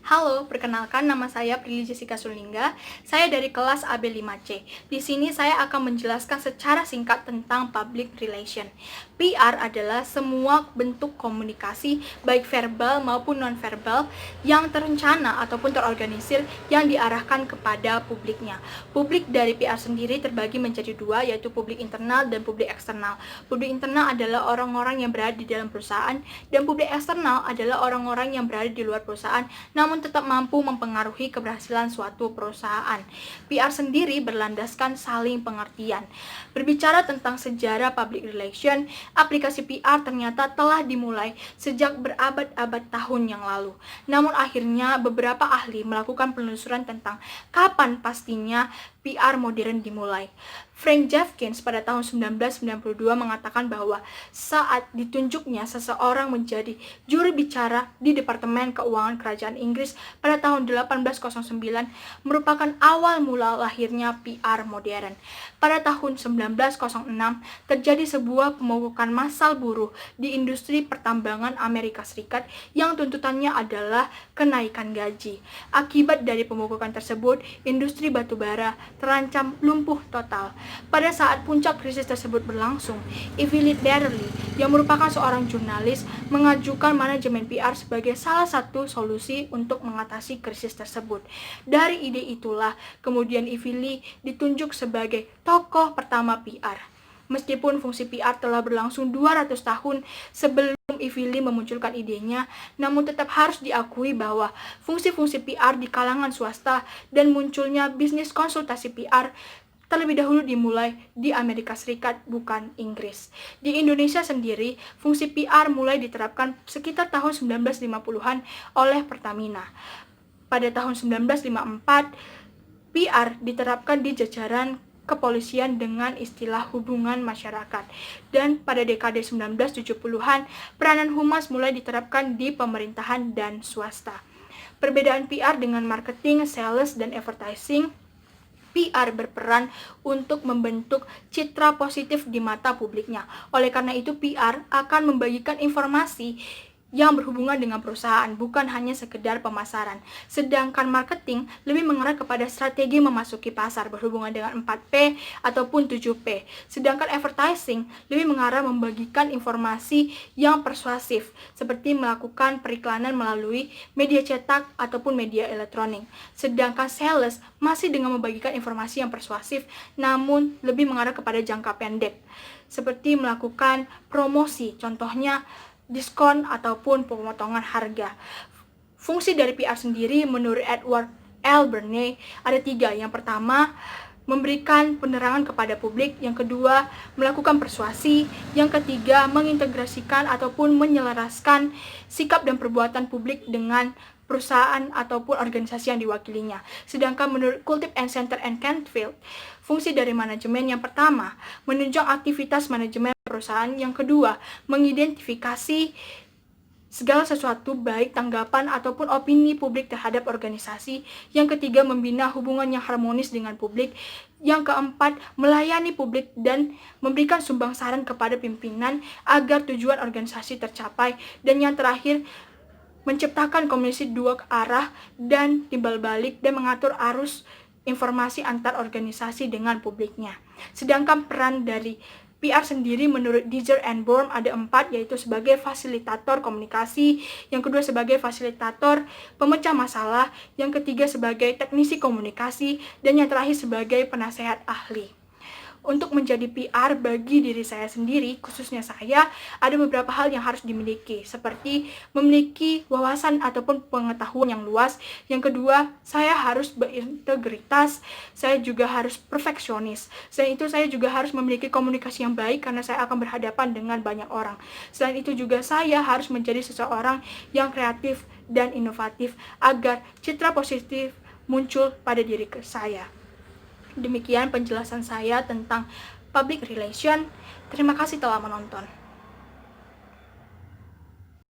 Halo, perkenalkan nama saya Prilly Jessica Sulingga. Saya dari kelas AB5C. Di sini saya akan menjelaskan secara singkat tentang public relation. PR adalah semua bentuk komunikasi baik verbal maupun non-verbal yang terencana ataupun terorganisir yang diarahkan kepada publiknya. Publik dari PR sendiri terbagi menjadi dua, yaitu publik internal dan publik eksternal. Publik internal adalah orang-orang yang berada di dalam perusahaan dan publik eksternal adalah orang-orang yang berada di luar perusahaan namun tetap mampu mempengaruhi keberhasilan suatu perusahaan. PR sendiri berlandaskan saling pengertian. Berbicara tentang sejarah public relation, aplikasi PR ternyata telah dimulai sejak berabad-abad tahun yang lalu. Namun akhirnya beberapa ahli melakukan penelusuran tentang kapan pastinya PR modern dimulai. Frank Jeffkins pada tahun 1992 mengatakan bahwa saat ditunjuknya seseorang menjadi juru bicara di Departemen Keuangan Kerajaan Inggris pada tahun 1809 merupakan awal mula lahirnya PR modern. Pada tahun 1906 terjadi sebuah pemogokan massal buruh di industri pertambangan Amerika Serikat yang tuntutannya adalah kenaikan gaji. Akibat dari pemogokan tersebut, industri batubara terancam lumpuh total. Pada saat puncak krisis tersebut berlangsung, Evelyn Darley yang merupakan seorang jurnalis mengajukan manajemen PR sebagai salah satu solusi untuk mengatasi krisis tersebut. Dari ide itulah kemudian Evelyn ditunjuk sebagai tokoh pertama PR. Meskipun fungsi PR telah berlangsung 200 tahun sebelum Evelyn memunculkan idenya, namun tetap harus diakui bahwa fungsi-fungsi PR di kalangan swasta dan munculnya bisnis konsultasi PR terlebih dahulu dimulai di Amerika Serikat, bukan Inggris. Di Indonesia sendiri, fungsi PR mulai diterapkan sekitar tahun 1950-an oleh Pertamina. Pada tahun 1954, PR diterapkan di jajaran kepolisian dengan istilah hubungan masyarakat. Dan pada dekade 1970-an, peranan humas mulai diterapkan di pemerintahan dan swasta. Perbedaan PR dengan marketing, sales, dan advertising, PR berperan untuk membentuk citra positif di mata publiknya. Oleh karena itu, PR akan membagikan informasi yang berhubungan dengan perusahaan, bukan hanya sekedar pemasaran. Sedangkan marketing lebih mengarah kepada strategi memasuki pasar berhubungan dengan 4P ataupun 7P. Sedangkan advertising lebih mengarah membagikan informasi yang persuasif, seperti melakukan periklanan melalui media cetak ataupun media elektronik. Sedangkan sales masih dengan membagikan informasi yang persuasif, namun lebih mengarah kepada jangka pendek, seperti melakukan promosi, contohnya diskon ataupun pemotongan harga. Fungsi dari PR sendiri menurut Edward L. Bernays ada 3. Yang pertama, memberikan penerangan kepada publik. Yang kedua, melakukan persuasi. Yang ketiga, mengintegrasikan ataupun menyelaraskan sikap dan perbuatan publik dengan perusahaan ataupun organisasi yang diwakilinya. Sedangkan menurut Kultip and Center and Canfield, fungsi dari manajemen yang pertama, menunjang aktivitas manajemen perusahaan. Yang kedua, mengidentifikasi segala sesuatu baik tanggapan ataupun opini publik terhadap organisasi. Yang ketiga, membina hubungan yang harmonis dengan publik. Yang keempat, melayani publik dan memberikan sumbang saran kepada pimpinan agar tujuan organisasi tercapai. Dan yang terakhir, menciptakan komunikasi dua arah dan timbal balik dan mengatur arus informasi antar organisasi dengan publiknya. Sedangkan peran dari PR sendiri menurut Dizer and Bourne ada 4, yaitu sebagai fasilitator komunikasi, yang kedua sebagai fasilitator pemecah masalah, yang ketiga sebagai teknisi komunikasi, dan yang terakhir sebagai penasehat ahli. Untuk menjadi PR bagi diri saya sendiri, khususnya saya, ada beberapa hal yang harus dimiliki, seperti memiliki wawasan ataupun pengetahuan yang luas. Yang kedua, saya harus berintegritas, saya juga harus perfeksionis. Selain itu, saya juga harus memiliki komunikasi yang baik karena saya akan berhadapan dengan banyak orang. Selain itu juga, saya harus menjadi seseorang yang kreatif dan inovatif agar citra positif muncul pada diri saya. Demikian penjelasan saya tentang public relation. Terima kasih telah menonton.